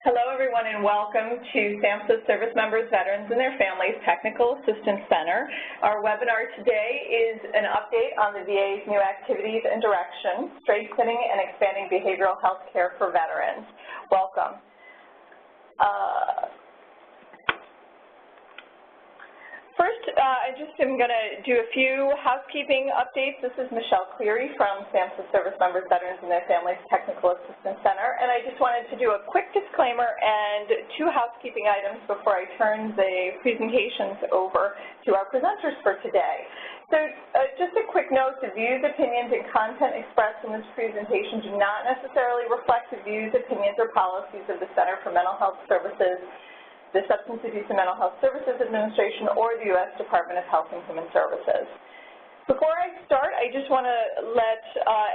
Hello, everyone, and welcome to SAMHSA Service Members, Veterans, and Their Families Technical Assistance Center. Our webinar today is an update on the VA's new activities and direction, strengthening and expanding behavioral health care for veterans. Welcome. First, I just am going to do a few housekeeping updates. This is Michelle Cleary from SAMHSA Service Members, Veterans, and Their Families Technical Assistance Center, and I just wanted to do a quick disclaimer and two housekeeping items before I turn the presentations over to our presenters for today. So just a quick note, the views, opinions, and content expressed in this presentation do not necessarily reflect the views, opinions, or policies of the Center for Mental Health Services, the Substance Abuse and Mental Health Services Administration, or the U.S. Department of Health and Human Services. Before I start, I just want to let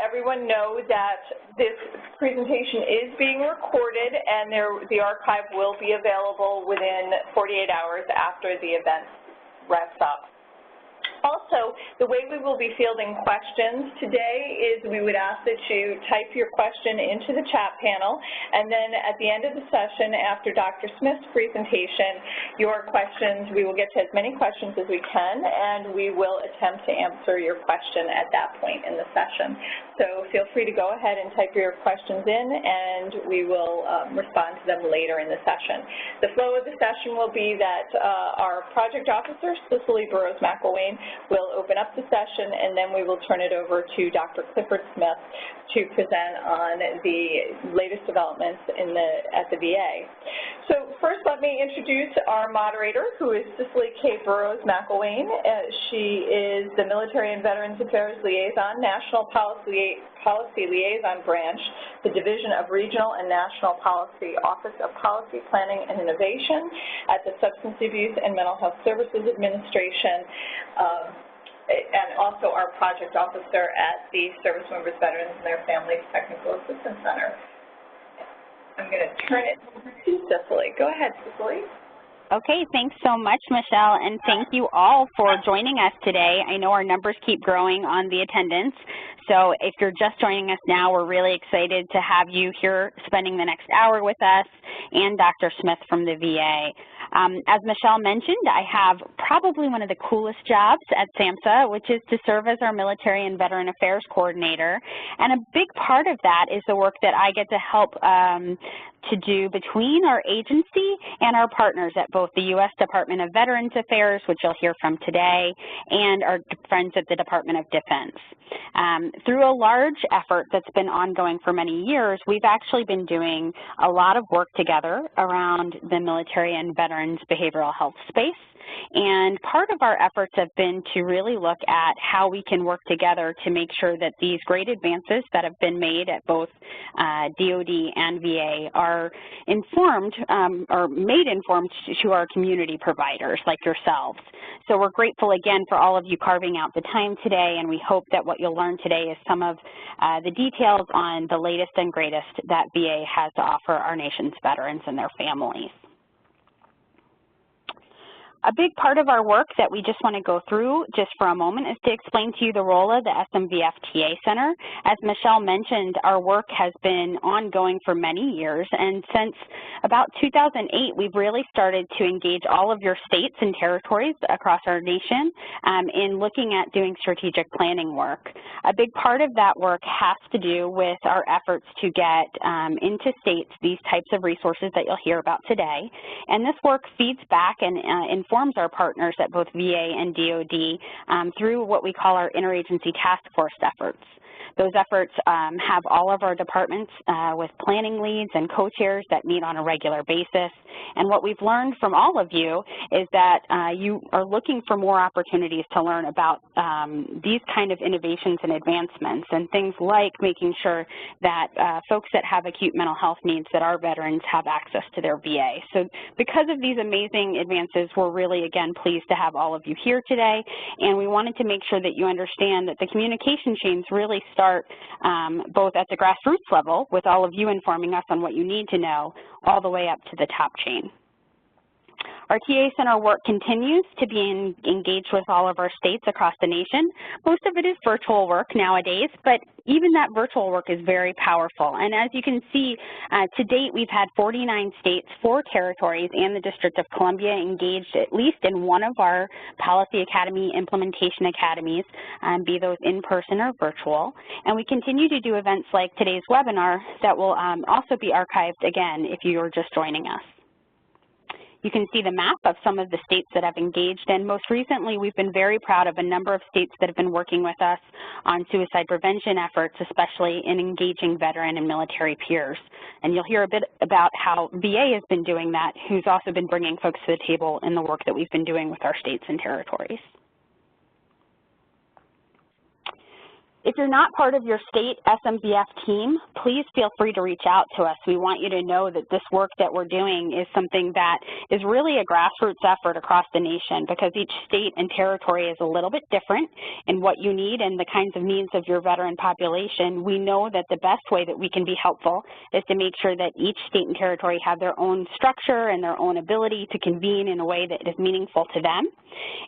everyone know that this presentation is being recorded and the archive will be available within 48 hours after the event wraps up. Also, the way we will be fielding questions today is we would ask that you type your question into the chat panel, and then at the end of the session, after Dr. Smith's presentation, your questions, we will get to as many questions as we can, and we will attempt to answer your question at that point in the session. So feel free to go ahead and type your questions in, and we will respond to them later in the session. The flow of the session will be that our project officer, Cicely Burrows-McElwain, will open up the session, and then we will turn it over to Dr. Clifford Smith to present on the latest developments at the VA. So first, let me introduce our moderator, who is Cicely K. Burrows-McElwain. She is the Military and Veterans Affairs Liaison, National Policy Liaison Branch, the Division of Regional and National Policy, Office of Policy Planning and Innovation at the Substance Abuse and Mental Health Services Administration, and also our project officer at the Service Members, Veterans, and Their Families Technical Assistance Center. I'm going to turn it over to Cicely. Go ahead, Cicely. Okay, thanks so much, Michelle, and thank you all for joining us today. I know our numbers keep growing on the attendance, so if you're just joining us now, we're really excited to have you here spending the next hour with us and Dr. Smith from the VA. As Michelle mentioned, I have probably one of the coolest jobs at SAMHSA, which is to serve as our Military and Veteran Affairs Coordinator, and a big part of that is the work that I get to help to do between our agency and our partners at both the U.S. Department of Veterans Affairs, which you'll hear from today, and our friends at the Department of Defense. Through a large effort that's been ongoing for many years, we've actually been doing a lot of work together around the military and veterans behavioral health space. And part of our efforts have been to really look at how we can work together to make sure that these great advances that have been made at both DOD and VA are informed or made informed to our community providers like yourselves. So we're grateful again for all of you carving out the time today, and we hope that what you'll learn today is some of the details on the latest and greatest that VA has to offer our nation's veterans and their families. A big part of our work that we just want to go through just for a moment is to explain to you the role of the SMVF TA Center. As Michelle mentioned, our work has been ongoing for many years, and since about 2008, we've really started to engage all of your states and territories across our nation in looking at doing strategic planning work. A big part of that work has to do with our efforts to get into states these types of resources that you'll hear about today, and this work feeds back and informs our partners at both VA and DOD through what we call our interagency task force efforts. Those efforts have all of our departments with planning leads and co-chairs that meet on a regular basis. And what we've learned from all of you is that you are looking for more opportunities to learn about these kind of innovations and advancements, and things like making sure that folks that have acute mental health needs, that our veterans have access to their VA. So because of these amazing advances, we're really, again, pleased to have all of you here today, and we wanted to make sure that you understand that the communication chains really start both at the grassroots level, with all of you informing us on what you need to know, all the way up to the top chain. Our TA Center work continues to be engaged with all of our states across the nation. Most of it is virtual work nowadays, but even that virtual work is very powerful. And as you can see, to date we've had 49 states, 4 territories, and the District of Columbia engaged at least in one of our Policy Academy implementation academies, be those in person or virtual. And we continue to do events like today's webinar that will also be archived again if you are just joining us. You can see the map of some of the states that have engaged, and most recently we've been very proud of a number of states that have been working with us on suicide prevention efforts, especially in engaging veteran and military peers. And you'll hear a bit about how VA has been doing that, who's also been bringing folks to the table in the work that we've been doing with our states and territories. If you're not part of your state SMVF team, please feel free to reach out to us. We want you to know that this work that we're doing is something that is really a grassroots effort across the nation, because each state and territory is a little bit different in what you need and the kinds of needs of your veteran population. We know that the best way that we can be helpful is to make sure that each state and territory have their own structure and their own ability to convene in a way that is meaningful to them.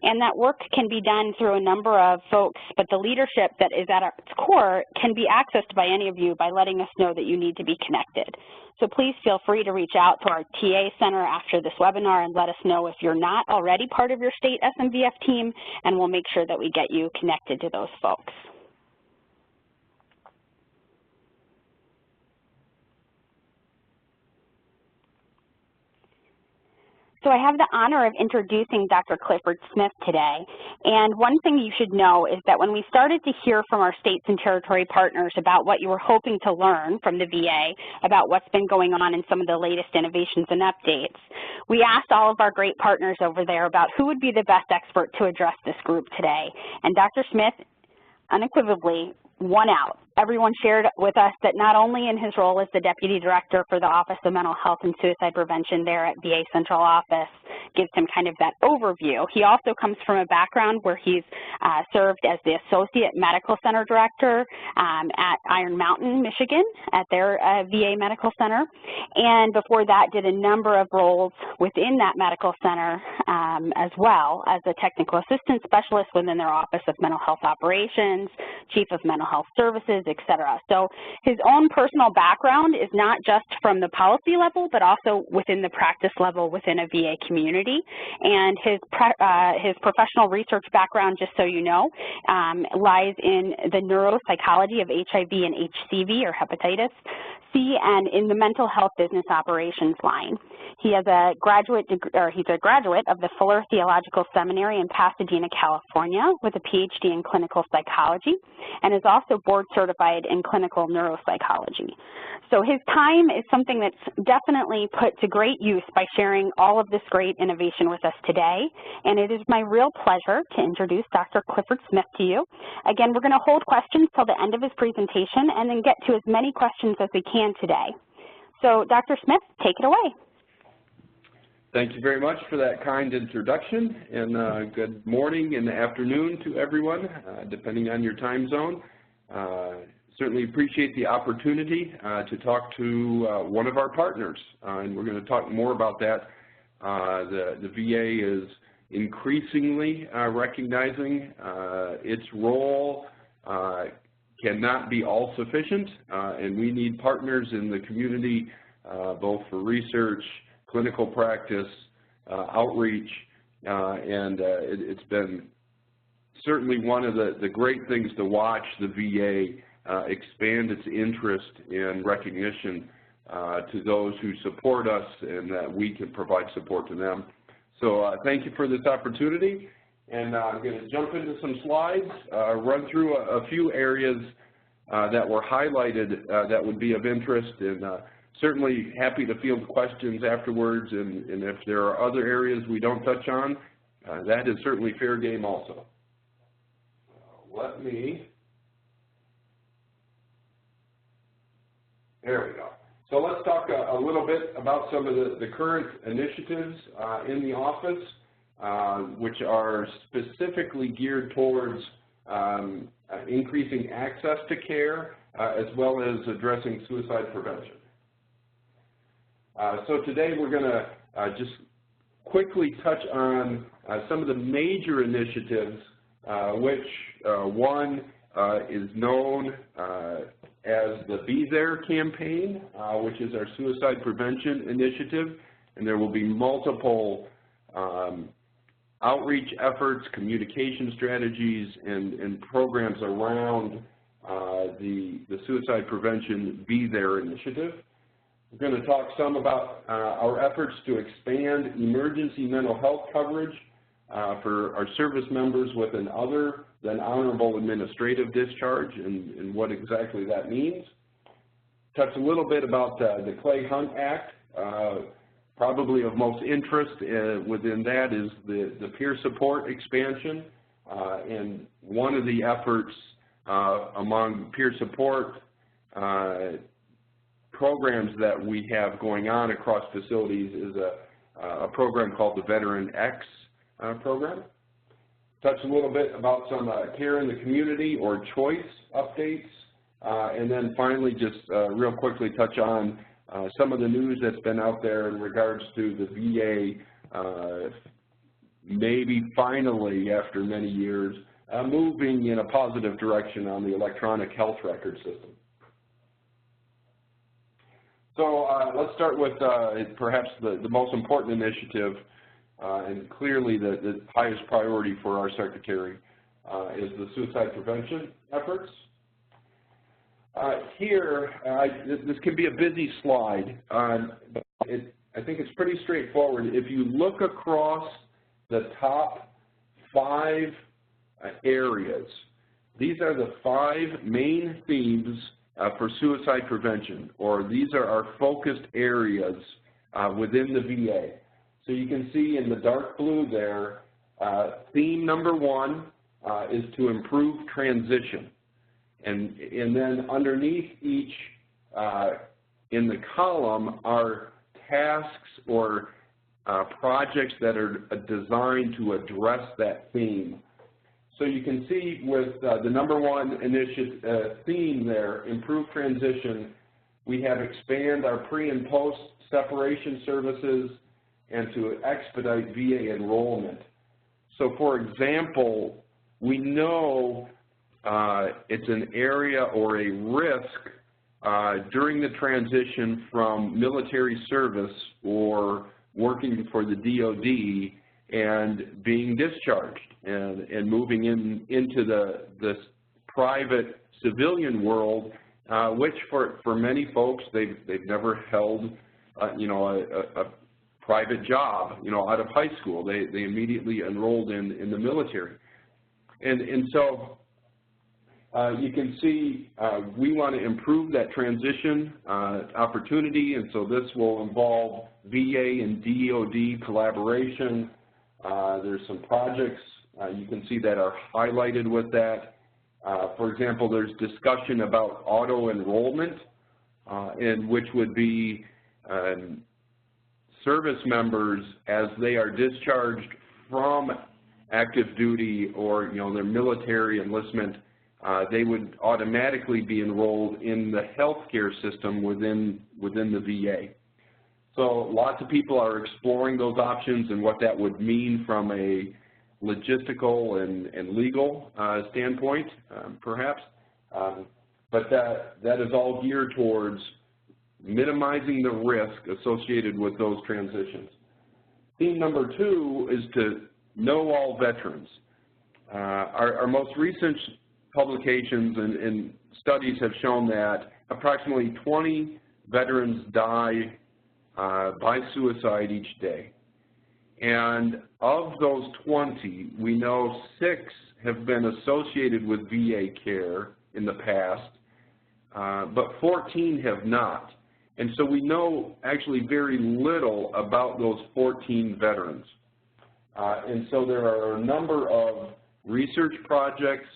And that work can be done through a number of folks, but the leadership that is at its core can be accessed by any of you by letting us know that you need to be connected. So please feel free to reach out to our TA Center after this webinar and let us know if you're not already part of your state SMVF team, and we'll make sure that we get you connected to those folks. So I have the honor of introducing Dr. Clifford Smith today, and one thing you should know is that when we started to hear from our states and territory partners about what you were hoping to learn from the VA, about what's been going on in some of the latest innovations and updates, we asked all of our great partners over there about who would be the best expert to address this group today, and Dr. Smith unequivocally won out. Everyone shared with us that not only in his role as the Deputy Director for the Office of Mental Health and Suicide Prevention there at VA Central Office gives him kind of that overview. He also comes from a background where he's served as the Associate Medical Center Director at Iron Mountain, Michigan, at their VA Medical Center. And before that, did a number of roles within that medical center as well as a technical assistant specialist within their Office of Mental Health Operations, Chief of Mental Health Services, etc. So his own personal background is not just from the policy level, but also within the practice level within a VA community. And his professional research background, just so you know, lies in the neuropsychology of HIV and HCV, or hepatitis C, and in the mental health business operations line. He has a graduate degree, or he's a graduate of the Fuller Theological Seminary in Pasadena, California, with a PhD in clinical psychology, and is also board certified in clinical neuropsychology. So his time is something that's definitely put to great use by sharing all of this great innovation with us today, and it is my real pleasure to introduce Dr. Clifford Smith to you. Again, we're going to hold questions till the end of his presentation and then get to as many questions as we can today. So Dr. Smith, take it away. Thank you very much for that kind introduction, and good morning and afternoon to everyone, depending on your time zone. Certainly appreciate the opportunity to talk to one of our partners, and we're going to talk more about that. The VA is increasingly recognizing its role cannot be all sufficient, and we need partners in the community, both for research, clinical practice, outreach, and it's been certainly one of the great things to watch the VA expand its interest in recognition to those who support us, and that we can provide support to them. So thank you for this opportunity, and I'm going to jump into some slides, run through a few areas that were highlighted that would be of interest, and certainly happy to field questions afterwards, and if there are other areas we don't touch on, that is certainly fair game also. There we go. So let's talk a little bit about some of the current initiatives in the office, which are specifically geared towards increasing access to care, as well as addressing suicide prevention. So today we're going to just quickly touch on some of the major initiatives, which one is known as the Be There campaign, which is our suicide prevention initiative, and there will be multiple outreach efforts, communication strategies, and programs around the Suicide Prevention Be There initiative. We're going to talk some about our efforts to expand emergency mental health coverage for our service members with an other than honorable administrative discharge and what exactly that means. Touch a little bit about the Clay Hunt Act. Probably of most interest within that is the peer support expansion, and one of the efforts among peer support programs that we have going on across facilities is a program called the Veteran X program. Touch a little bit about some care in the community or choice updates, and then finally just real quickly touch on some of the news that's been out there in regards to the VA maybe finally, after many years, moving in a positive direction on the electronic health record system. So let's start with perhaps the most important initiative and clearly the highest priority for our Secretary is the suicide prevention efforts. Here, this can be a busy slide, but I think it's pretty straightforward. If you look across the top 5 areas, these are the 5 main themes for suicide prevention, or these are our focused areas within the VA. So you can see in the dark blue there, theme number 1 is to improve transition. And then underneath each in the column are tasks or projects that are designed to address that theme. So you can see with the number 1 theme there, improve transition, we have expand our pre and post separation services and to expedite VA enrollment. So for example, we know it's an area or a risk during the transition from military service or working for the DOD and being discharged and moving into the private civilian world, which for many folks they've never held a private job out of high school. They immediately enrolled in the military, and so you can see we want to improve that transition opportunity, and so this will involve VA and DOD collaboration. There's some projects you can see that are highlighted with that. For example, there's discussion about auto-enrollment, and which would be service members as they are discharged from active duty or their military enlistment, they would automatically be enrolled in the healthcare system within the VA. So lots of people are exploring those options and what that would mean from a logistical and legal standpoint, perhaps. But that is all geared towards minimizing the risk associated with those transitions. Theme number 2 is to know all veterans. Our most recent publications and studies have shown that approximately 20 veterans die by suicide each day. And of those 20, we know 6 have been associated with VA care in the past, but 14 have not. And so we know actually very little about those 14 veterans. And so there are a number of research projects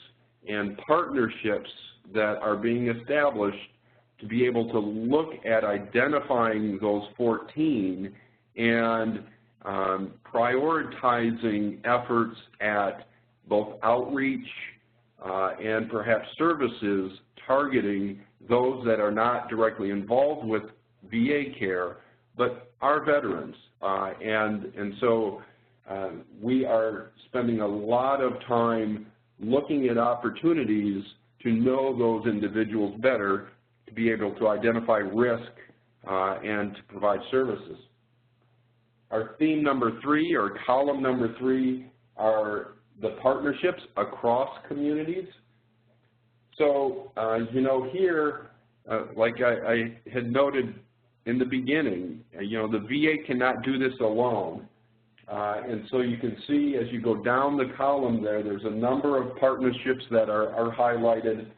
and partnerships that are being established to be able to look at identifying those 14 and prioritizing efforts at both outreach and perhaps services targeting those that are not directly involved with VA care, but our veterans. And so we are spending a lot of time looking at opportunities to know those individuals better, to be able to identify risk and to provide services. Our theme number 3, or column number 3, are the partnerships across communities. So, you know, here, like I had noted in the beginning, you know, the VA cannot do this alone. And so you can see as you go down the column there, there's a number of partnerships that are highlighted,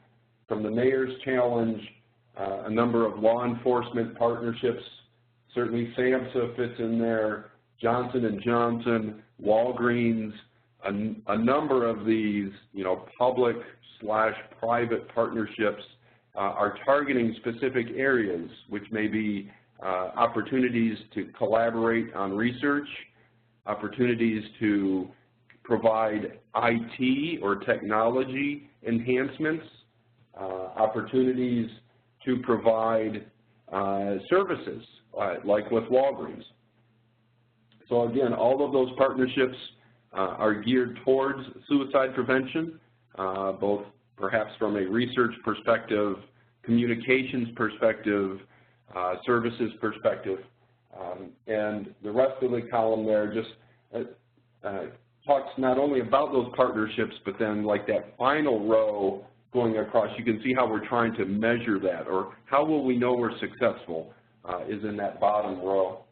from the Mayor's Challenge, a number of law enforcement partnerships. Certainly SAMHSA fits in there, Johnson & Johnson, Walgreens, a number of these, you know, public/private partnerships are targeting specific areas, which may be opportunities to collaborate on research, opportunities to provide IT or technology enhancements, opportunities to provide services, like with Walgreens. So again, all of those partnerships are geared towards suicide prevention, both perhaps from a research perspective, communications perspective, services perspective. And the rest of the column there just talks not only about those partnerships, but then like that final row going across, you can see how we're trying to measure that, or how will we know we're successful, is in that bottom row.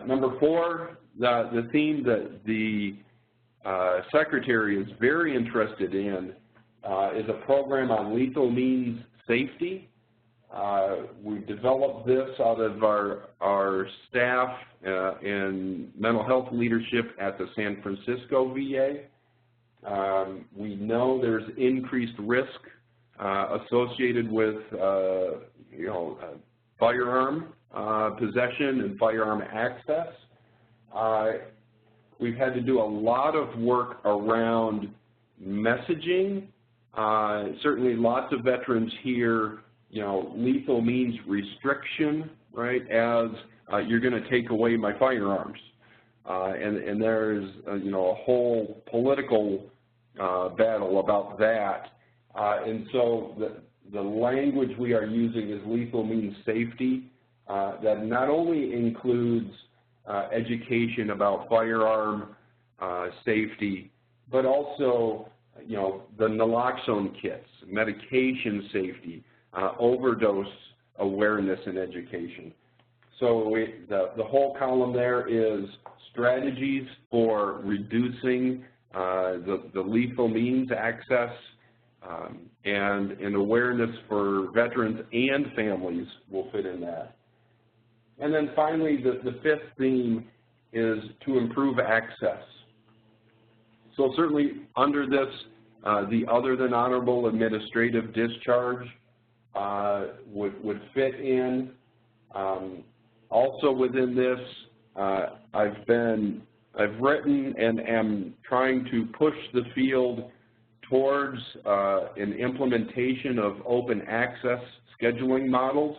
Number 4, the theme that the Secretary is very interested in is a program on lethal means safety. We developed this out of our staff in mental health leadership at the San Francisco VA. We know there's increased risk associated with, you know, firearm possession and firearm access. We've had to do a lot of work around messaging. Certainly lots of veterans hear, you know, lethal means restriction, right, as you're going to take away my firearms. And there's, you know, a whole political battle about that. And so the language we are using is lethal means safety. That not only includes education about firearm safety, but also, you know, the naloxone kits, medication safety, overdose awareness and education. So the whole column there is strategies for reducing the lethal means access, and awareness for veterans and families will fit in that. And then finally, the 5th theme is to improve access. So certainly under this, the other than honorable administrative discharge would fit in. Also within this, I've written and am trying to push the field towards an implementation of open access scheduling models,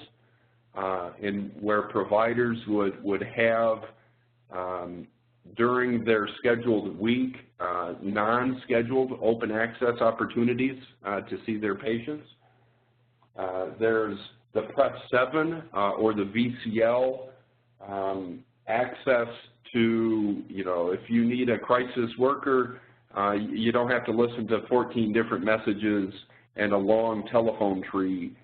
in where providers would have during their scheduled week non-scheduled open access opportunities to see their patients. There's the Prep 7 or the VCL access to, you know, if you need a crisis worker, you don't have to listen to 14 different messages and a long telephone tree.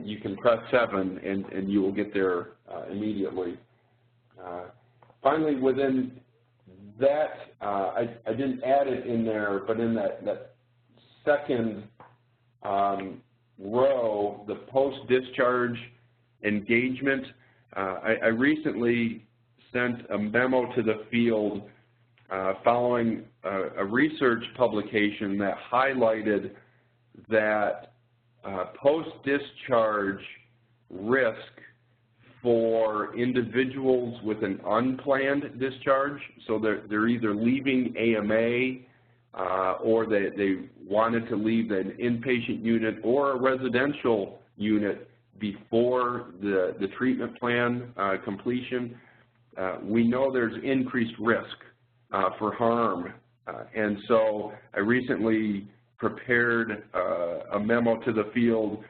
You can press 7 and you will get there immediately. Finally, within that, I didn't add it in there, but in that second row, the post-discharge engagement, I recently sent a memo to the field following a research publication that highlighted that post-discharge risk for individuals with an unplanned discharge, so they're either leaving AMA or they wanted to leave an inpatient unit or a residential unit before the treatment plan completion, we know there's increased risk for harm. And so I recently prepared a memo to the field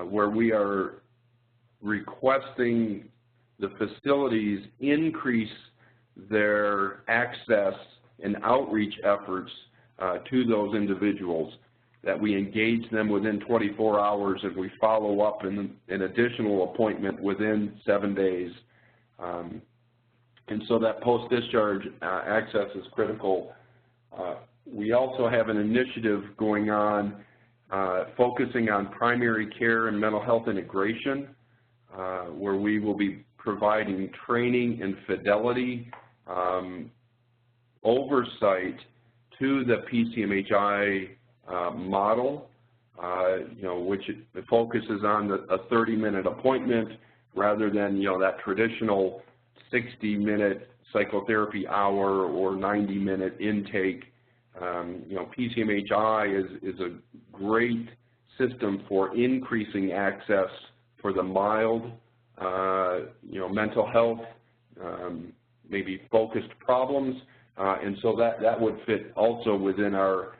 where we are requesting the facilities increase their access and outreach efforts to those individuals, that we engage them within 24 hours and we follow up in an additional appointment within 7 days. And so that post-discharge access is critical. We also have an initiative going on focusing on primary care and mental health integration, where we will be providing training and fidelity oversight to the PCMHI model, which it focuses on a 30-minute appointment rather than, that traditional 60-minute psychotherapy hour or 90-minute intake. PCMHI is a great system for increasing access for the mild, mental health, maybe focused problems, and so that would fit also within our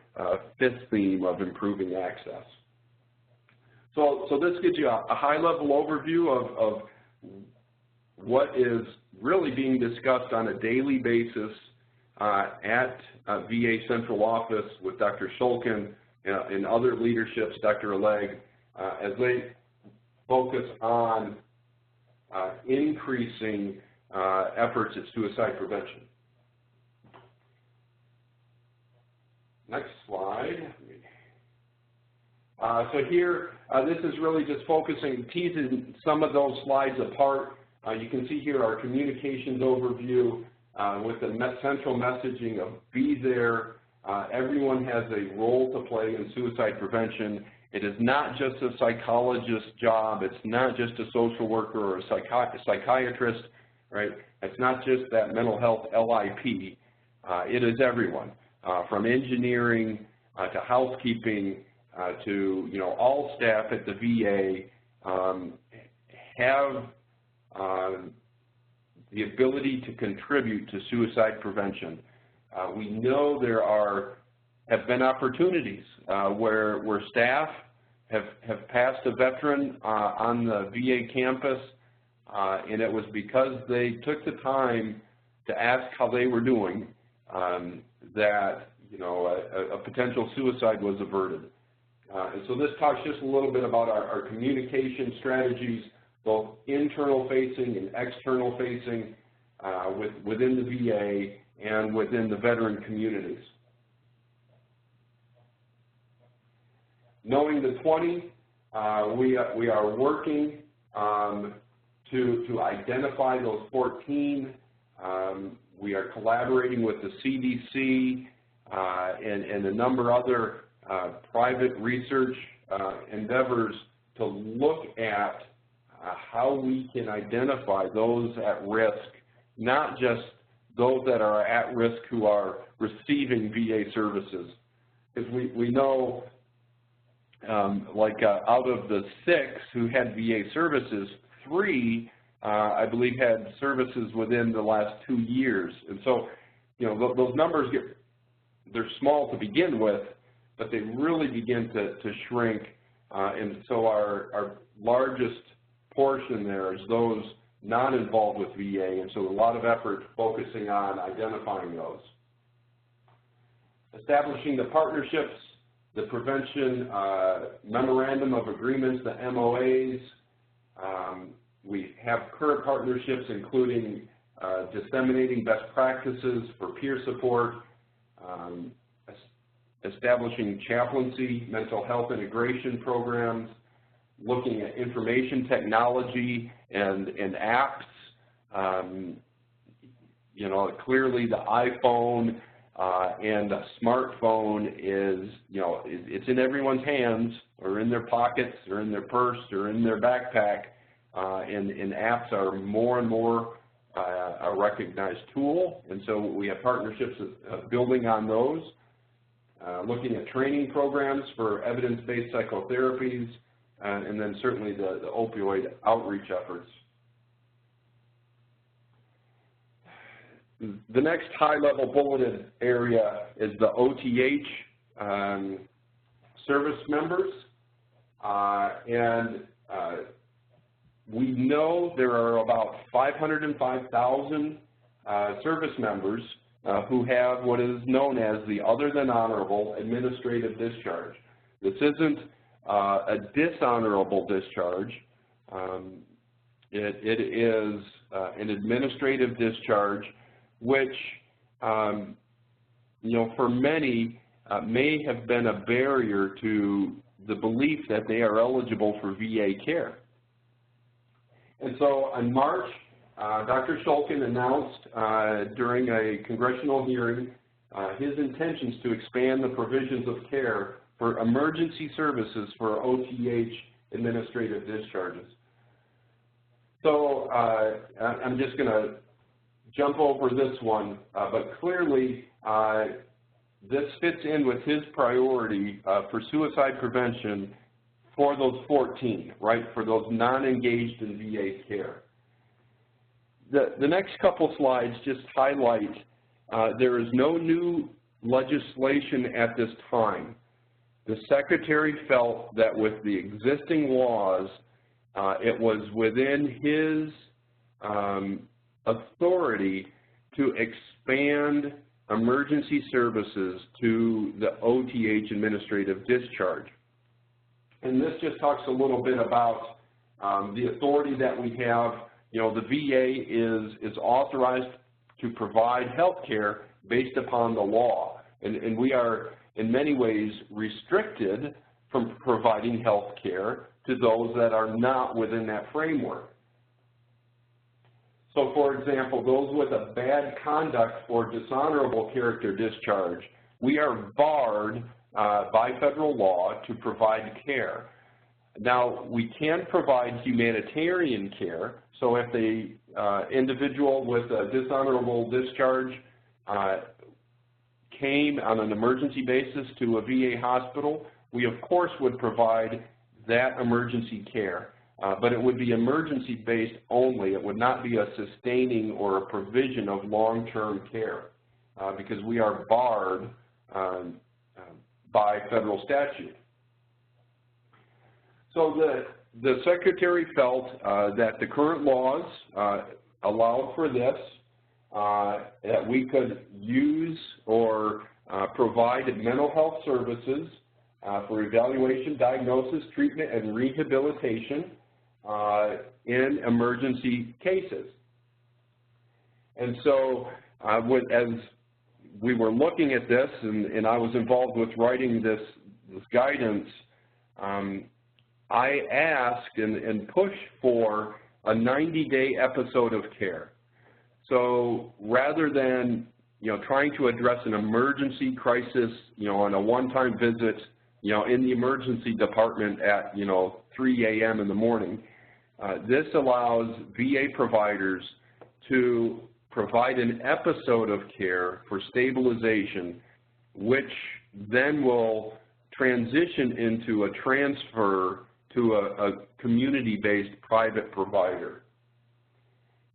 fifth theme of improving access. So this gives you a high-level overview of what is really being discussed on a daily basis at VA Central Office with Dr. Shulkin and other leaderships, Dr. Alleg, as they focus on increasing efforts at suicide prevention. Next slide. So here, this is really just focusing, teasing some of those slides apart. You can see here our communications overview with the central messaging of be there. Everyone has a role to play in suicide prevention. It is not just a psychologist's job. It's not just a social worker or a psychiatrist, right? It's not just that mental health LIP. It is everyone, from engineering to housekeeping to, all staff at the VA have the ability to contribute to suicide prevention. We know there have been opportunities where staff have passed a veteran on the VA campus, and it was because they took the time to ask how they were doing that a potential suicide was averted. And so this talks just a little bit about our communication strategies, both internal facing and external facing within the VA and within the veteran communities. Knowing the 20, we are working to identify those 14. We are collaborating with the CDC and a number of other private research endeavors to look at how we can identify those at risk, not just those that are at risk who are receiving VA services. Because we know, out of the 6 who had VA services, 3, I believe, had services within the last 2 years. And so, those numbers they're small to begin with, but they really begin to shrink. And so our largest portion there is those not involved with VA, and so a lot of effort focusing on identifying those. Establishing the partnerships, the prevention memorandum of agreements, the MOAs. We have current partnerships including disseminating best practices for peer support, establishing chaplaincy, mental health integration programs, looking at information technology and apps. Clearly the iPhone and a smartphone is, it's in everyone's hands or in their pockets or in their purse or in their backpack, and apps are more and more a recognized tool, and so we have partnerships building on those. Looking at training programs for evidence-based psychotherapies, and then certainly the opioid outreach efforts. The next high-level bulleted area is the OTH service members, and we know there are about 505,000 service members who have what is known as the other than honorable administrative discharge. This isn't a dishonorable discharge. It is an administrative discharge, which, for many may have been a barrier to the belief that they are eligible for VA care. And so in March, Dr. Shulkin announced during a congressional hearing his intentions to expand the provisions of care for emergency services for OTH administrative discharges. So I'm just going to jump over this one, but clearly this fits in with his priority for suicide prevention for those 14, right, for those non-engaged in VA care. The next couple slides just highlight there is no new legislation at this time. The Secretary felt that with the existing laws, it was within his authority to expand emergency services to the OTH administrative discharge. And this just talks a little bit about the authority that we have. The VA is authorized to provide health care based upon the law. And we are, in many ways, restricted from providing health care to those that are not within that framework. So, for example, those with a bad conduct or dishonorable character discharge, we are barred by federal law to provide care. Now, we can provide humanitarian care, so if the individual with a dishonorable discharge came on an emergency basis to a VA hospital, we of course would provide that emergency care, but it would be emergency-based only. It would not be a sustaining or a provision of long-term care because we are barred by federal statute. So the Secretary felt that the current laws allowed for this, that we could use or provide mental health services for evaluation, diagnosis, treatment, and rehabilitation in emergency cases. And so as we were looking at this, and I was involved with writing this guidance, I asked and pushed for a 90-day episode of care. So rather than trying to address an emergency crisis on a one-time visit in the emergency department at 3 a.m. in the morning, this allows VA providers to provide an episode of care for stabilization, which then will transition into a transfer to a community-based private provider.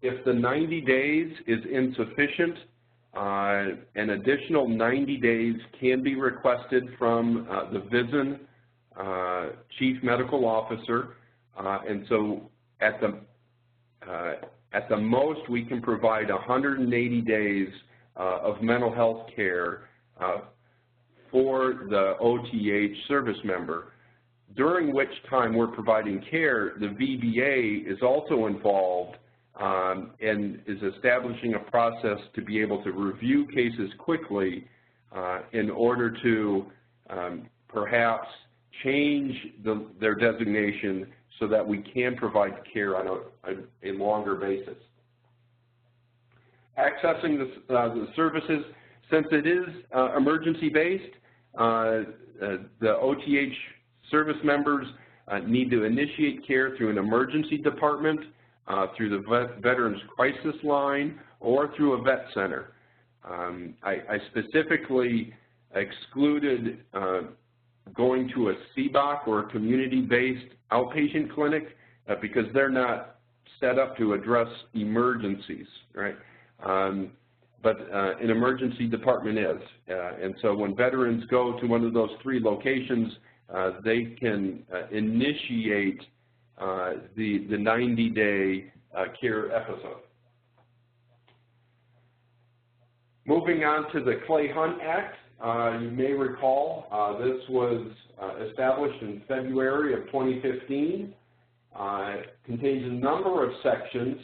If the 90 days is insufficient, an additional 90 days can be requested from the VISN Chief Medical Officer, and so at the most we can provide 180 days of mental health care for the OTH service member, during which time we're providing care. The VBA is also involved and is establishing a process to be able to review cases quickly in order to perhaps change their designation so that we can provide care on a longer basis. Accessing the services, since it is emergency-based, the OTH service members need to initiate care through an emergency department, through the Veterans Crisis Line, or through a vet center. I specifically excluded going to a CBOC or a community-based outpatient clinic because they're not set up to address emergencies, right? But an emergency department is. And so when veterans go to one of those 3 locations, they can initiate the 90-day care episode. Moving on to the Clay-Hunt Act, you may recall this was established in February of 2015. It contains a number of sections,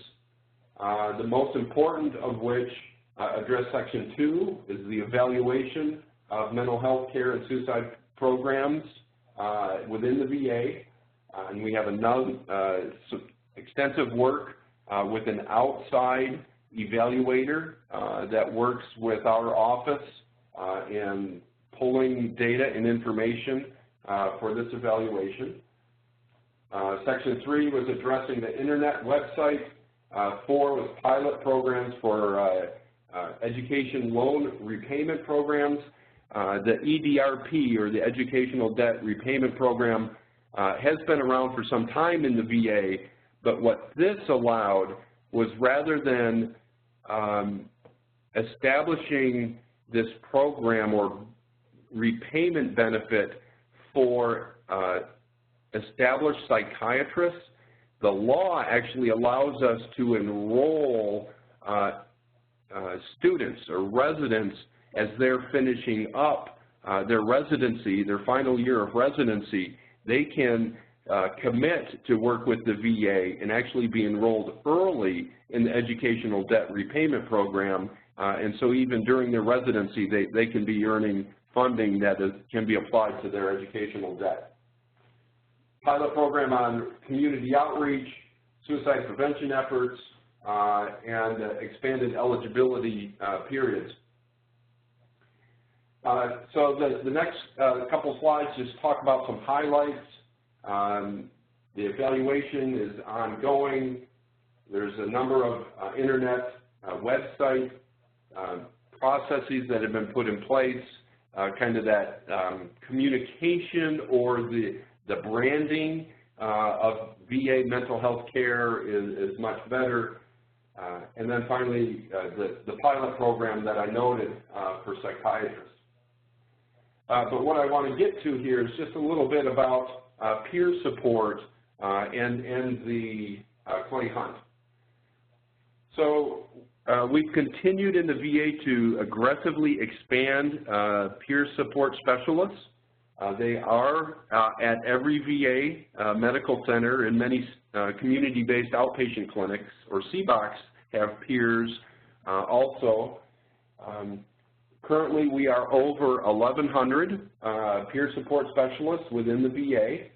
the most important of which address Section 2 is the evaluation of mental health care and suicide programs within the VA. And we have extensive work with an outside evaluator that works with our office in pulling data and information for this evaluation. Section 3 was addressing the internet website. 4 was pilot programs for education loan repayment programs. The EDRP, or the Educational Debt Repayment Program, has been around for some time in the VA, but what this allowed was, rather than establishing this program or repayment benefit for established psychiatrists, the law actually allows us to enroll students or residents as they're finishing up their residency, their final year of residency. They can commit to work with the VA and actually be enrolled early in the Educational Debt Repayment Program, and so even during their residency, they can be earning funding that can be applied to their educational debt. Pilot program on community outreach, suicide prevention efforts, and expanded eligibility periods. So the next couple slides just talk about some highlights. The evaluation is ongoing. There's a number of internet website processes that have been put in place, kind of that communication or the branding of VA mental health care is much better. And then finally, the pilot program that I noted for psychiatrists. But what I want to get to here is just a little bit about peer support and the Clay-Hunt. So we've continued in the VA to aggressively expand peer support specialists. They are at every VA medical center, and many community-based outpatient clinics, or CBOCs, have peers also. Currently, we are over 1,100 peer support specialists within the VA.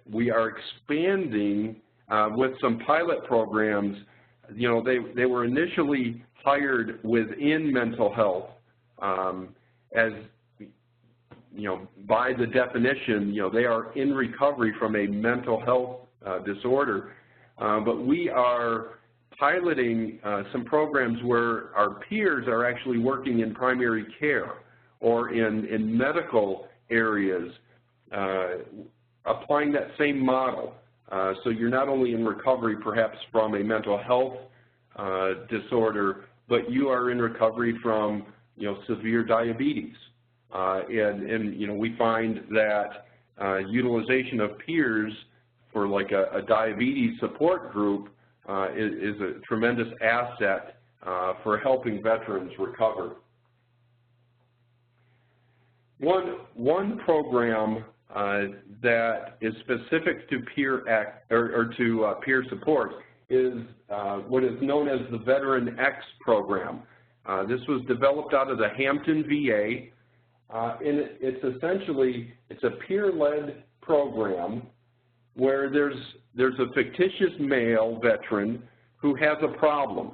We are expanding with some pilot programs. You know, they were initially hired within mental health, as you know, by the definition, you know, they are in recovery from a mental health disorder. But we are piloting some programs where our peers are actually working in primary care or in medical areas, applying that same model. So you're not only in recovery perhaps from a mental health disorder, but you are in recovery from, you know, severe diabetes. And you know, we find that utilization of peers for like a diabetes support group is a tremendous asset for helping veterans recover. One program that is specific to peer peer support is what is known as the Veteran X program. This was developed out of the Hampton VA, and it's essentially a peer-led program where there's a fictitious male veteran who has a problem.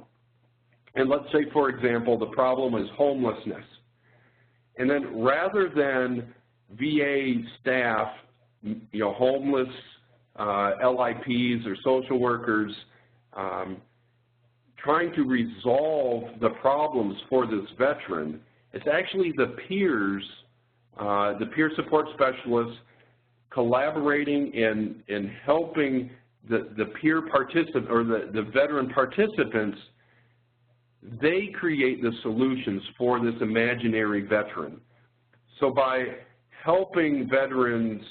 And let's say, for example, the problem is homelessness. And then rather than VA staff, you know, homeless LIPs or social workers trying to resolve the problems for this veteran, it's actually the peers the peer support specialists collaborating in helping the peer participant or the veteran participants, they create the solutions for this imaginary veteran. So by helping veterans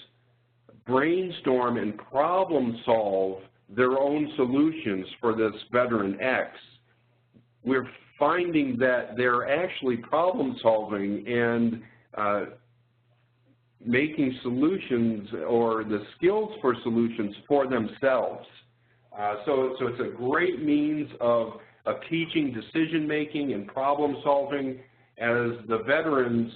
brainstorm and problem solve their own solutions for this veteran X, we're finding that they're actually problem solving and making solutions or the skills for solutions for themselves. So it's a great means of teaching decision making and problem solving as the veterans,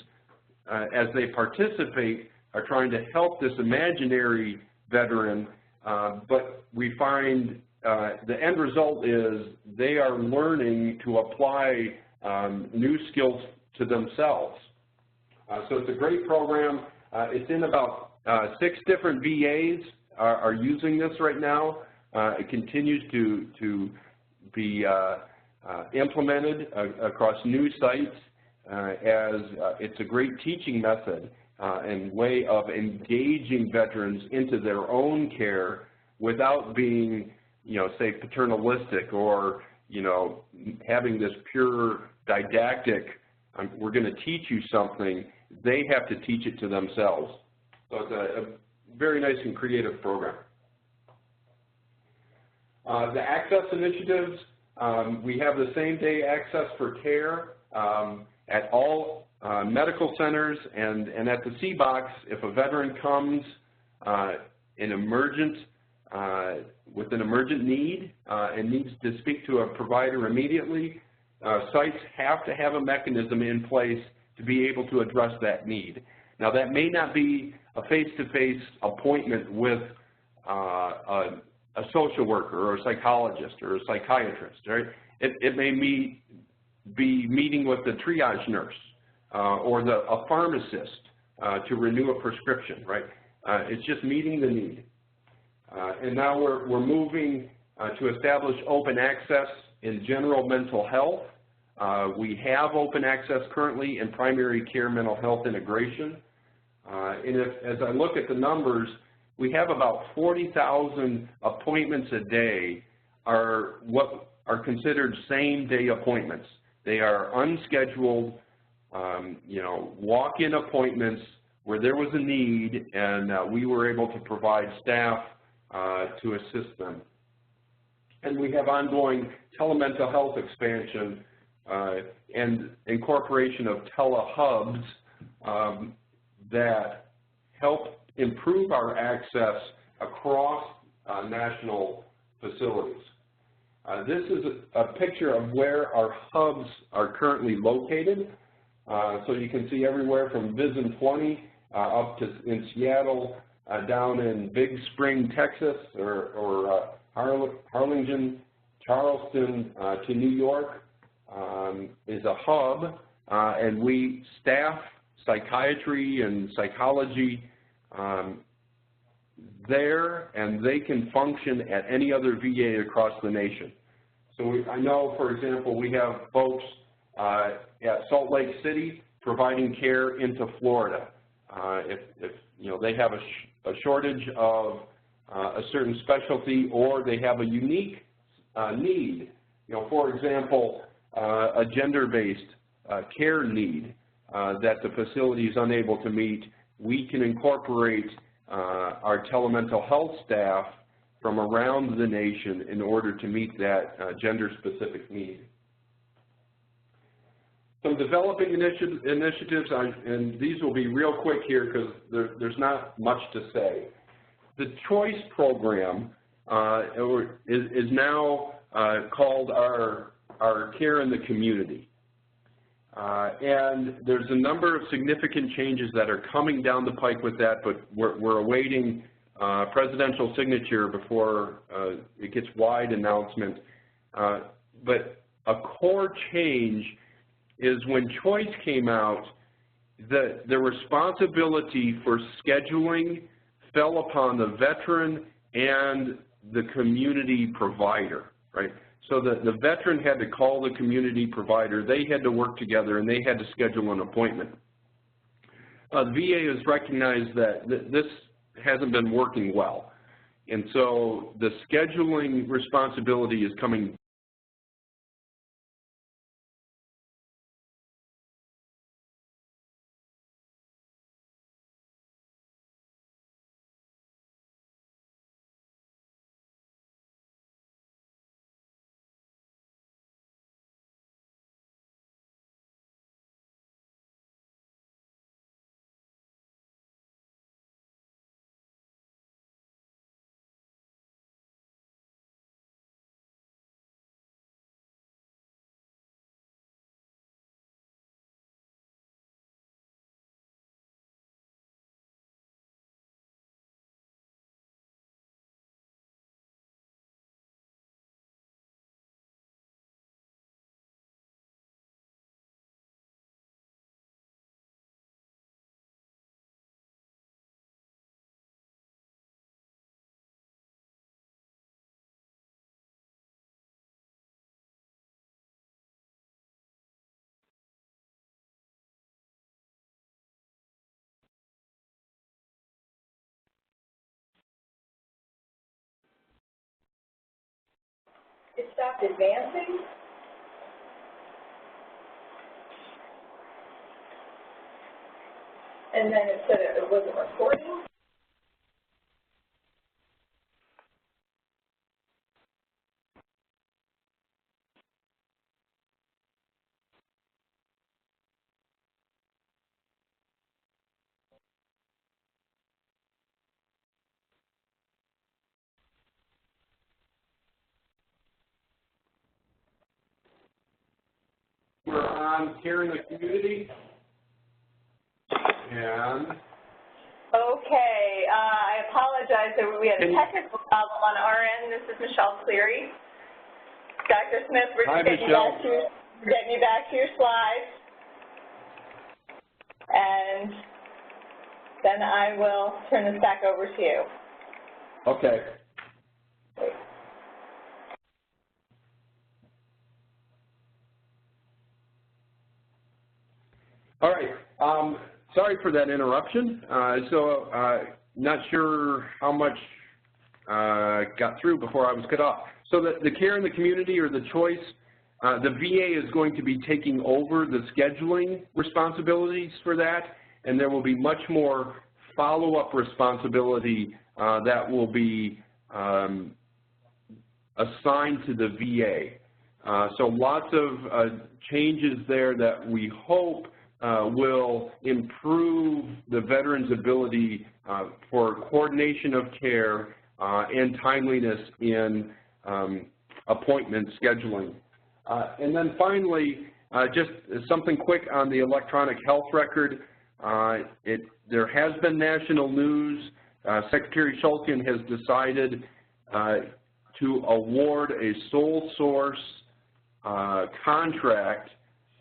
as they participate, are trying to help this imaginary veteran, but we find the end result is they are learning to apply new skills to themselves. So it's a great program. It's in about 6 different VAs are using this right now. It continues to be implemented across new sites as it's a great teaching method and way of engaging veterans into their own care without being, say paternalistic or, having this pure didactic, we're going to teach you something. They have to teach it to themselves. So it's a very nice and creative program. The access initiatives, we have the same day access for care at all medical centers and at the C-Box. If a veteran comes with an emergent need and needs to speak to a provider immediately, sites have to have a mechanism in place to be able to address that need. Now that may not be a face-to-face appointment with a social worker or a psychologist or a psychiatrist, right? It may be meeting with the triage nurse or a pharmacist to renew a prescription, right? It's just meeting the need. And now we're moving to establish open access in general mental health. We have open access currently in primary care mental health integration. And as I look at the numbers, we have about 40,000 appointments a day are what are considered same-day appointments. They are unscheduled, walk-in appointments where there was a need and we were able to provide staff to assist them. And we have ongoing telemental health expansion and incorporation of telehubs that help improve our access across national facilities. This is a picture of where our hubs are currently located. So you can see everywhere from Vision 20 up to in Seattle, down in Big Spring, Texas, or Harlingen, Charleston to New York is a hub, and we staff psychiatry and psychology there, and they can function at any other VA across the nation. So I know, for example, we have folks at Salt Lake City providing care into Florida. If they have a shortage of a certain specialty or they have a unique need, for example, a gender-based care need that the facility is unable to meet, we can incorporate our telemental health staff from around the nation in order to meet that gender-specific need. Some developing initiatives, and these will be real quick here because there's not much to say. The CHOICE program is now called our Care in the Community. And there's a number of significant changes that are coming down the pike with that, but we're awaiting presidential signature before it gets wide announcement. But a core change is when CHOICE came out, the responsibility for scheduling fell upon the veteran and the community provider, right? So the veteran had to call the community provider, they had to work together, and they had to schedule an appointment. the VA has recognized that this hasn't been working well. And so the scheduling responsibility is coming. It stopped advancing. And then it said it wasn't recording. We're on Care in the Community. And Okay, I apologize that we had a technical problem on our end. This is Michelle Cleary. Dr. Smith, we're just getting you back to your slides. And then I will turn this back over to you. okay. All right. Sorry for that interruption. Not sure how much got through before I was cut off. So the care in the community, or the choice, the VA is going to be taking over the scheduling responsibilities for that, and there will be much more follow-up responsibility that will be assigned to the VA. So lots of changes there that we hope will improve the veteran's ability for coordination of care and timeliness in appointment scheduling. And then finally, just something quick on the electronic health record. There has been national news. Secretary Shulkin has decided to award a sole source contract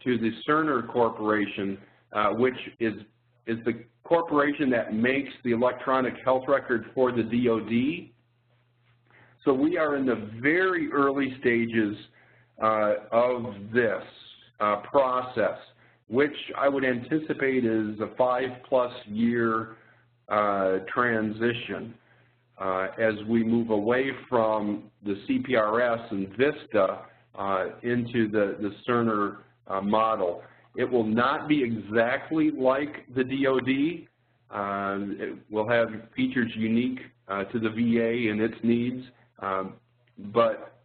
to the Cerner Corporation, which is the corporation that makes the electronic health record for the DOD. So we are in the very early stages of this process, which I would anticipate is a 5+ year transition as we move away from the CPRS and VISTA into the Cerner model. It will not be exactly like the DOD. It will have features unique to the VA and its needs, but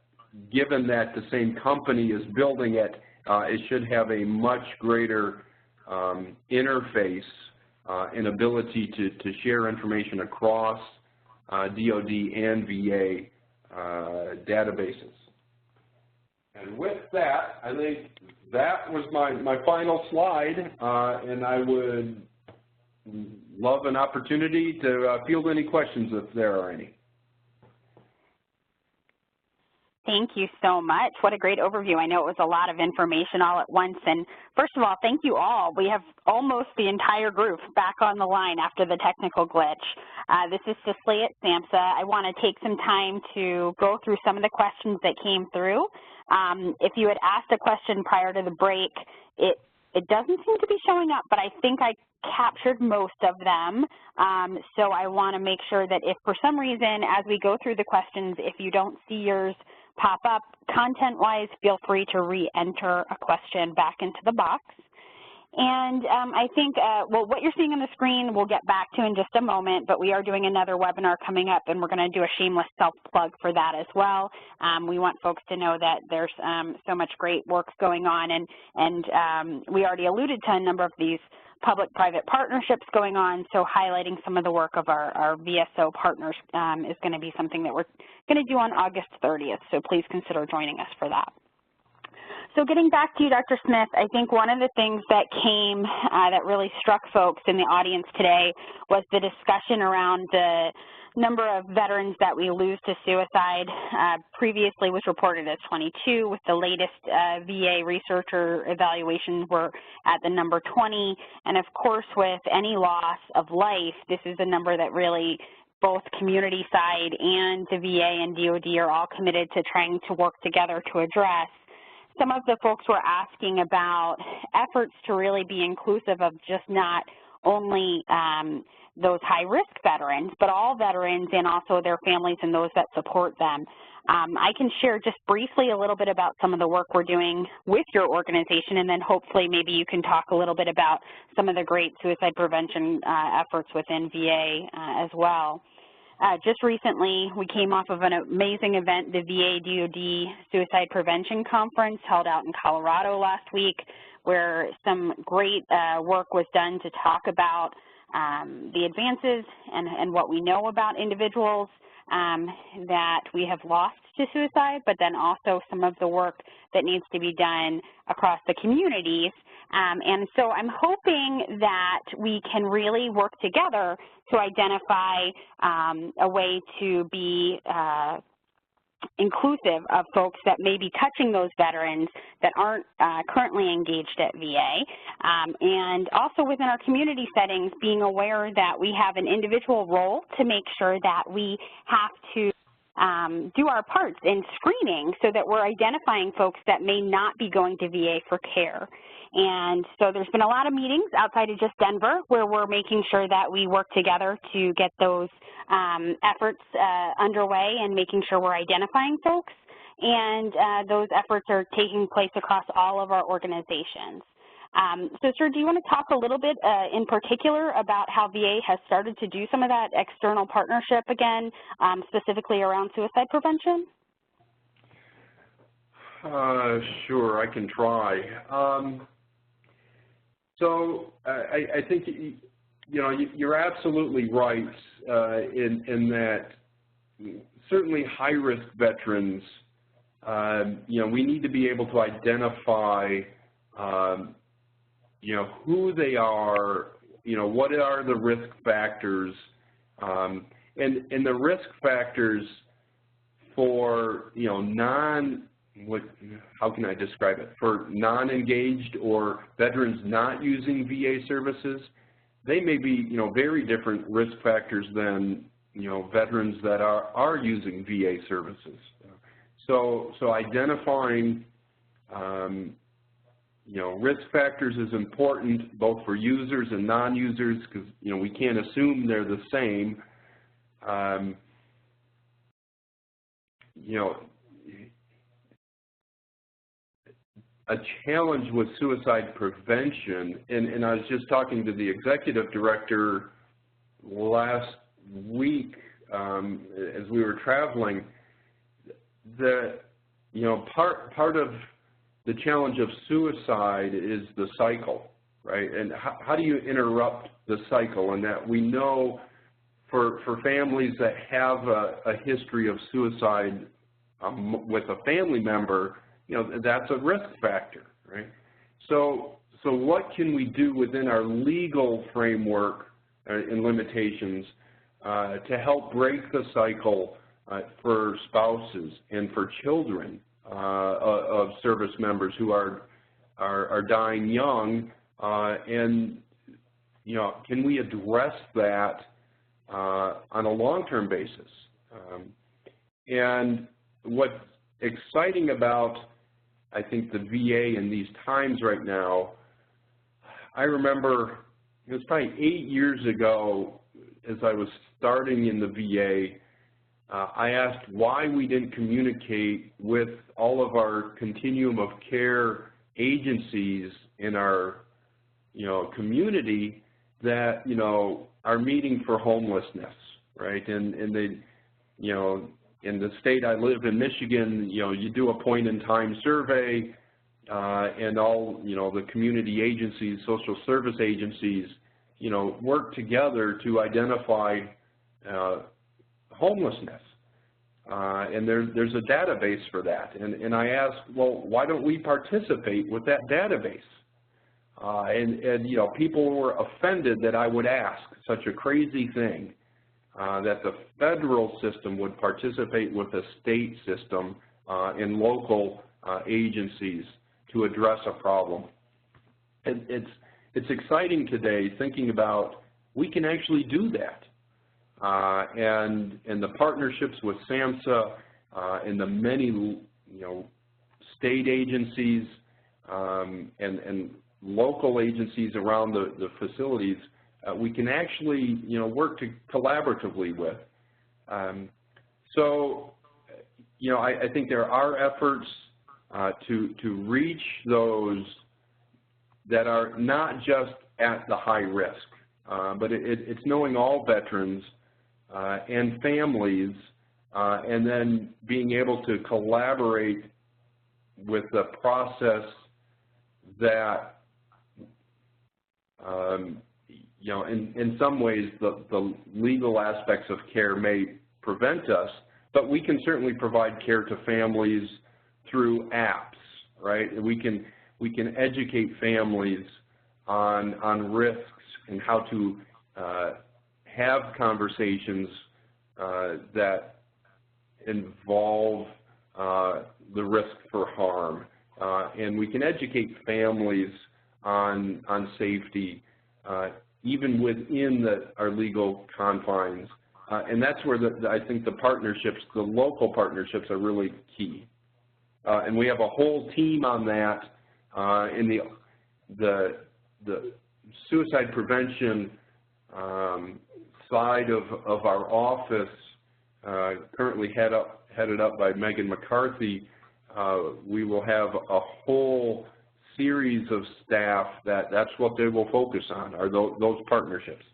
given that the same company is building it, it should have a much greater interface and ability to share information across DOD and VA databases. And with that, I think that was my final slide, and I would love an opportunity to field any questions if there are any. Thank you so much. What a great overview. I know it was a lot of information all at once. And first of all, thank you all. We have almost the entire group back on the line after the technical glitch. This is Cicely at SAMHSA. I want to take some time to go through some of the questions that came through. If you had asked a question prior to the break, it doesn't seem to be showing up, but I think I captured most of them. So I want to make sure that if for some reason as we go through the questions, if you don't see yours pop up content-wise, feel free to re-enter a question back into the box. And I think, well, what you're seeing on the screen we'll get back to in just a moment, but we are doing another webinar coming up, and we're going to do a shameless self-plug for that as well. We want folks to know that there's so much great work going on, and we already alluded to a number of these public-private partnerships going on, so highlighting some of the work of our VSO partners is going to be something that we're going to do on August 30th, so please consider joining us for that. So getting back to you, Dr. Smith, I think one of the things that came that really struck folks in the audience today was the discussion around the number of veterans that we lose to suicide. Previously was reported as 22. With the latest VA researcher evaluation, we're at the number 20. And of course, with any loss of life, this is a number that really both community side and the VA and DOD are all committed to trying to work together to address. Some of the folks were asking about efforts to really be inclusive of just not only those high-risk veterans, but all veterans and also their families and those that support them. I can share just briefly a little bit about some of the work we're doing with your organization, and then hopefully maybe you can talk a little bit about some of the great suicide prevention efforts within VA as well. Just recently, we came off of an amazing event, the VA-DOD Suicide Prevention Conference held out in Colorado last week, where some great work was done to talk about the advances and what we know about individuals that we have lost to suicide, but then also some of the work that needs to be done across the communities. And so I'm hoping that we can really work together to identify a way to be inclusive of folks that may be touching those veterans that aren't currently engaged at VA. And also within our community settings, being aware that we have an individual role to make sure that we have to do our parts in screening so that we're identifying folks that may not be going to VA for care. And so there's been a lot of meetings outside of just Denver where we're making sure that we work together to get those efforts underway and making sure we're identifying folks. And those efforts are taking place across all of our organizations. So, sir, do you want to talk a little bit in particular about how VA has started to do some of that external partnership again, specifically around suicide prevention? Sure, I can try. So I think, you know, you're absolutely right in that certainly high-risk veterans, you know, we need to be able to identify, you know, who they are, you know, what are the risk factors, and the risk factors for, you know, how can I describe it? For non-engaged or veterans not using VA services, they may be, you know, very different risk factors than, you know, veterans that are using VA services. So identifying, you know, risk factors is important both for users and non-users because, you know, we can't assume they're the same. You know, a challenge with suicide prevention, and I was just talking to the executive director last week as we were traveling, that, you know, part of the challenge of suicide is the cycle, right? And how do you interrupt the cycle? And that we know for families that have a history of suicide with a family member, you know, that's a risk factor, right? So what can we do within our legal framework and limitations to help break the cycle for spouses and for children of service members who are dying young, and, you know, can we address that on a long-term basis? And what's exciting about, I think, the VA in these times right now I remember it was probably 8 years ago as I was starting in the VA, I asked why we didn't communicate with all of our continuum of care agencies in our, community that, are meeting for homelessness, right? And they, in the state I live in, Michigan, you do a point-in-time survey, and all, the community agencies, social service agencies, work together to identify homelessness. And there's a database for that. And I asked, well, why don't we participate with that database? And people were offended that I would ask such a crazy thing, that the federal system would participate with a state system and local agencies to address a problem. And it's exciting today thinking about we can actually do that. And the partnerships with SAMHSA and the many, state agencies and local agencies around the facilities, we can actually, work collaboratively with. So, I think there are efforts to reach those that are not just at the high risk, but it's knowing all veterans and families, and then being able to collaborate with the process that, in some ways the legal aspects of care may prevent us, but we can certainly provide care to families through apps, right? We can educate families on risks and how to have conversations that involve the risk for harm, and we can educate families on safety, even within our legal confines, and that's where I think the partnerships, the local partnerships, are really key. And we have a whole team on that in the suicide prevention side of our office, currently headed up by Megan McCarthy. We will have a whole series of staff that's what they will focus on, are those partnerships.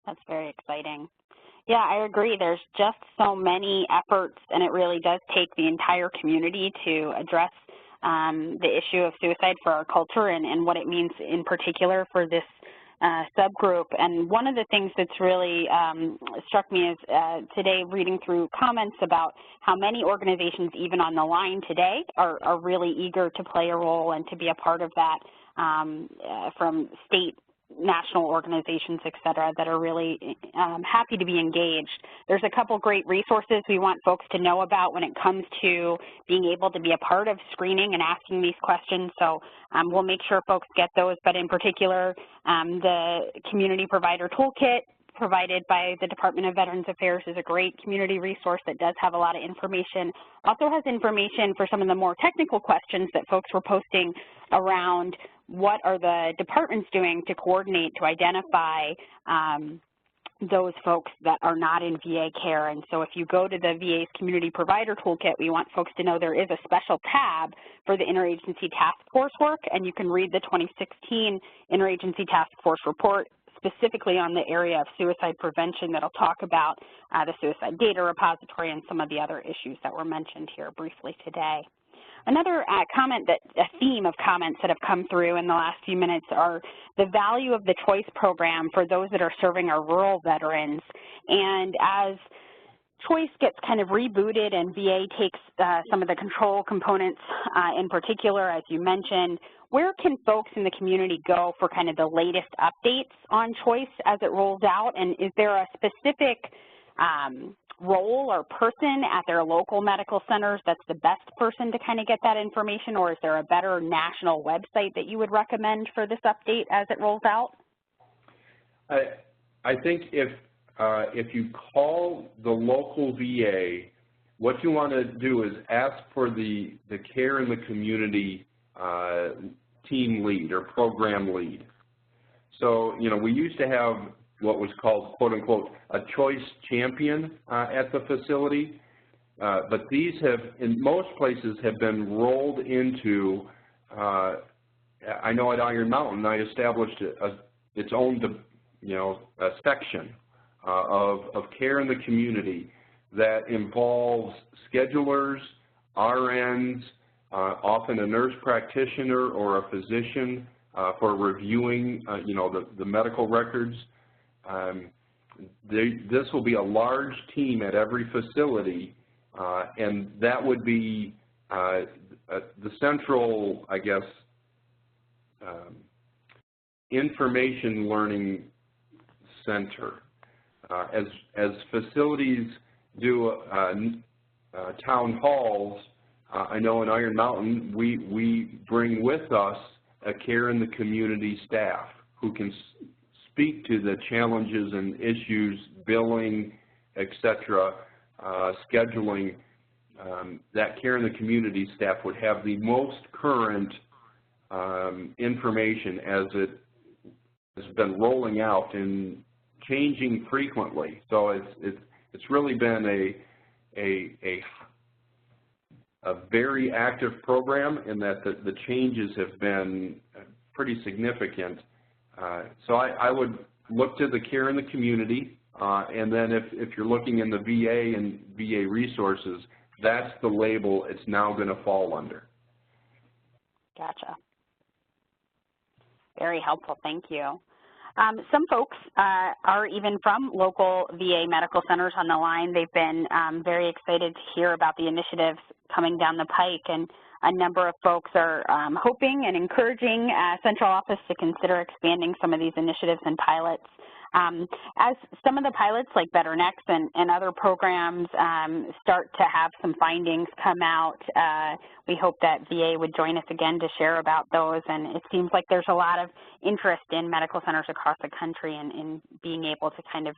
That's very exciting. Yeah, I agree. There's just so many efforts, and it really does take the entire community to address the issue of suicide for our culture and what it means in particular for this subgroup. And one of the things that's really struck me is today reading through comments about how many organizations, even on the line today, are really eager to play a role and to be a part of that, from state, national organizations, et cetera, that are really happy to be engaged. There's a couple great resources we want folks to know about when it comes to being able to be a part of screening and asking these questions, so we'll make sure folks get those, but in particular, the Community Provider Toolkit provided by the Department of Veterans Affairs is a great community resource that does have a lot of information. Also has information for some of the more technical questions that folks were posting around what are the departments doing to coordinate to identify those folks that are not in VA care. And so if you go to the VA's Community Provider Toolkit, we want folks to know there is a special tab for the Interagency Task Force work, and you can read the 2016 Interagency Task Force report specifically on the area of suicide prevention that'll talk about the suicide data repository and some of the other issues that were mentioned here briefly today. Another a theme of comments that have come through in the last few minutes are the value of the choice program for those that are serving our rural veterans. And as choice gets kind of rebooted and VA takes some of the control components in particular, as you mentioned, where can folks in the community go for kind of the latest updates on choice as it rolls out? And is there a specific role or person at their local medical centers that's the best person to kind of get that information, or is there a better national website that you would recommend for this update as it rolls out? I think if you call the local VA, what you want to do is ask for the care in the community team lead or program lead. So, you know, we used to have what was called, quote unquote, a choice champion at the facility, but these have, in most places, have been rolled into, I know at Iron Mountain, I established its own, you know, a section of care in the community that involves schedulers, RNs, often a nurse practitioner or a physician for reviewing, you know, the medical records. This will be a large team at every facility, and that would be the central, I guess, information learning center. As facilities do town halls, I know in Iron Mountain we bring with us a care in the community staff who can speak to the challenges and issues, billing, etc., scheduling. That care in the community staff would have the most current information as it has been rolling out and changing frequently. So it's really been a very active program in that the changes have been pretty significant. So I would look to the care in the community, and then if you're looking in the VA and VA resources, that's the label it's now going to fall under. Gotcha. Very helpful, thank you. Some folks are even from local VA medical centers on the line. They've been very excited to hear about the initiatives coming down the pike, and a number of folks are hoping and encouraging central office to consider expanding some of these initiatives and pilots. As some of the pilots like Better Next and other programs start to have some findings come out, we hope that VA would join us again to share about those. And it seems like there's a lot of interest in medical centers across the country in being able to kind of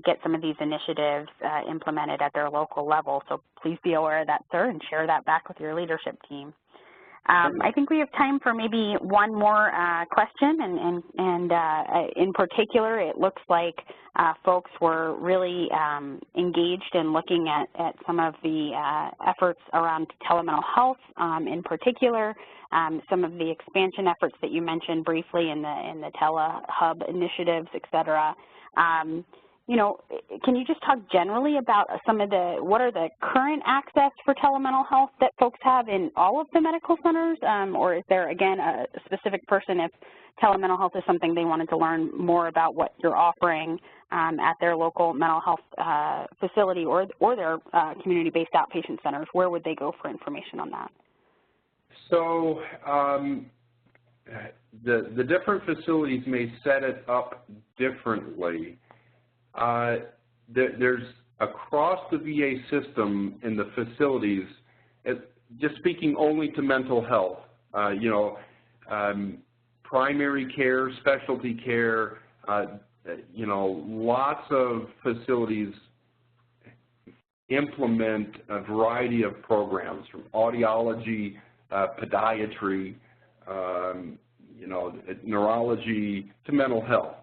get some of these initiatives implemented at their local level. So please be aware of that, sir, and share that back with your leadership team. I think we have time for maybe one more question, and in particular, it looks like folks were really engaged in looking at some of the efforts around telemental health, in particular, some of the expansion efforts that you mentioned briefly in the telehub initiatives, et cetera. You know, can you just talk generally about some of what are the current access for telemental health that folks have in all of the medical centers, or is there, again, a specific person if telemental health is something they wanted to learn more about what you're offering at their local mental health facility or their community-based outpatient centers? Where would they go for information on that? So the different facilities may set it up differently. There's across the VA system in the facilities, just speaking only to mental health, you know, primary care, specialty care, you know, lots of facilities implement a variety of programs from audiology, podiatry, you know, neurology to mental health.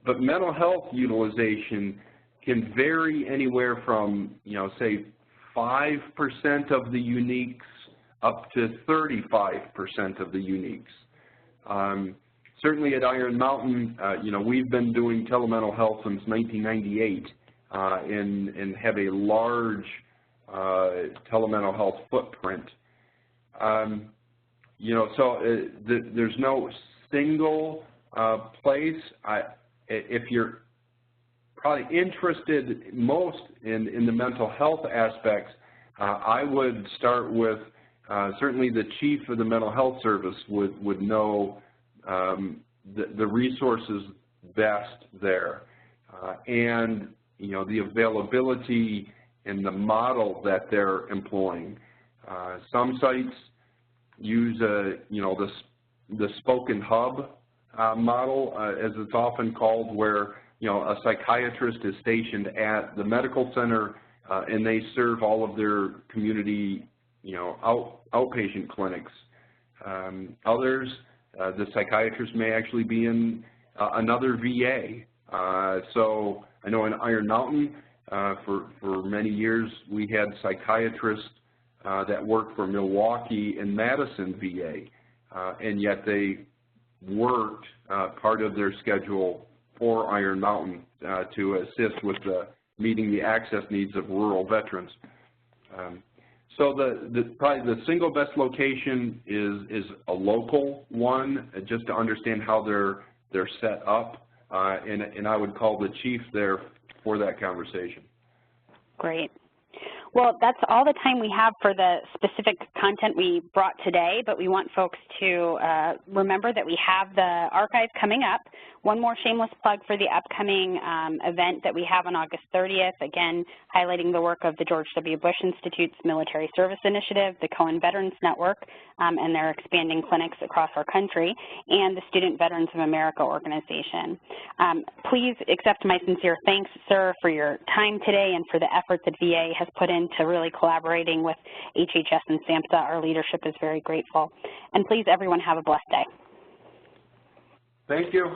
But mental health utilization can vary anywhere from, you know, say 5% of the uniques up to 35% of the uniques. Certainly at Iron Mountain, you know, we've been doing telemental health since 1998 and have a large telemental health footprint. You know, so there's no single place. If you're probably interested most in the mental health aspects, I would start with certainly the chief of the mental health service would know the resources best there, and you know the availability and the model that they're employing. Some sites use you know the spoken hub model, as it's often called, where you know a psychiatrist is stationed at the medical center and they serve all of their community, you know, outpatient clinics Others, the psychiatrist may actually be in another VA. So I know in Iron Mountain, for many years, we had psychiatrists that worked for Milwaukee and Madison VA, and yet they worked part of their schedule for Iron Mountain to assist with meeting the access needs of rural veterans. So probably the single best location is a local one, just to understand how they're set up, and I would call the chief there for that conversation. Great. Well, that's all the time we have for the specific content we brought today, but we want folks to remember that we have the archive coming up. One more shameless plug for the upcoming event that we have on August 30th, again, highlighting the work of the George W. Bush Institute's Military Service Initiative, the Cohen Veterans Network, and their expanding clinics across our country, and the Student Veterans of America organization. Please accept my sincere thanks, sir, for your time today and for the effort that VA has put into really collaborating with HHS and SAMHSA. Our leadership is very grateful. And please, everyone, have a blessed day. Thank you.